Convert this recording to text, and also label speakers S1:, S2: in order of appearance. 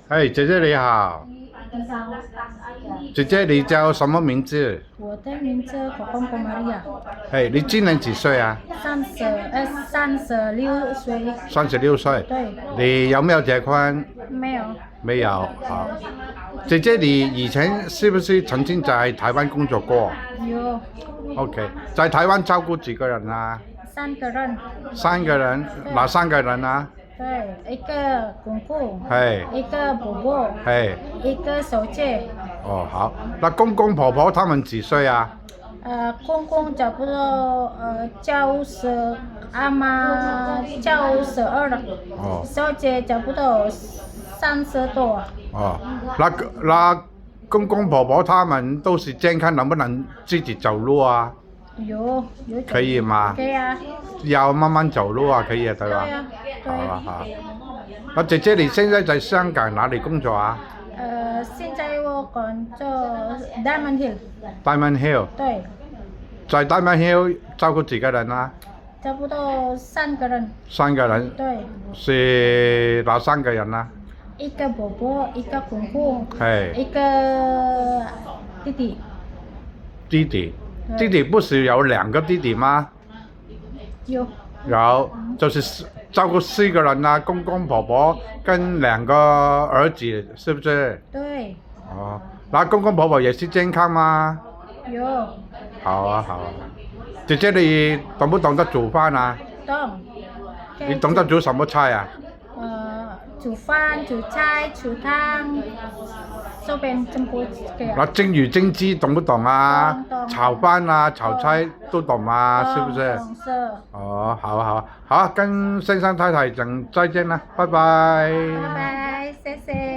S1: 哎，姐姐你好，
S2: 你好，
S1: 姐姐你叫什么名字？
S2: 我的名字口公公玛利亚，
S1: 哎，你今年几岁啊？36
S2: 岁，36
S1: 岁。
S2: 对，
S1: 你有没有结婚？
S2: 没有，
S1: 没有。好，姐姐你以前是不是曾经在台湾工作过
S2: 有
S1: ？OK，在台湾照顾几个人啊？
S2: 3个人，3
S1: 个人，哪3个人啊？
S2: 对，一个公公，
S1: 嘿，
S2: 一个伯伯，
S1: 嘿，
S2: 一个小姐，
S1: 哦好，那公公婆婆他们几岁啊？
S2: 公公差不多90，阿妈92了，
S1: 哦
S2: 小姐差不多30多，
S1: 哦，那公公婆婆他们都是健康，能不能自己走路啊？
S2: 有
S1: 可以吗？
S2: 可以啊，
S1: 要慢慢走路啊，可以啊，对吧？
S2: 对啊，
S1: 好啊
S2: 对。
S1: 好。那姐姐你现在在香港哪里工作啊
S2: 现在我工作 Diamond Hill，
S1: ？Diamond Hill，
S2: 对，
S1: 在 Diamond Hill 照顧幾個人啊？
S2: 差不多3个人，
S1: 3個人，
S2: 对，
S1: 是哪3個人啊？
S2: 一个伯伯，一个公公，
S1: 嘿，
S2: 一个弟弟，
S1: 弟弟，
S2: 对
S1: 弟弟不是有2個弟弟嗎？
S2: 有
S1: 有，就是照顧4個人啊，公公婆婆跟2個兒子，是不是？
S2: 对，
S1: 哦，那公公婆婆也是健康嗎？
S2: 有
S1: 好啊好啊。姐姐你懂不懂得煮飯啊？
S2: 懂，
S1: 你懂得煮什麼菜啊？
S2: 煮饭、煮菜、煮汤，随便全部给
S1: 那蒸魚蒸雞懂不懂啊？
S2: 懂
S1: 炒飯啊、炒菜都懂嗎？是不是？
S2: 懂是，
S1: 哦，好啊好啊，好啊，跟先生太太講再見啦，拜拜。
S2: 拜拜，谢谢。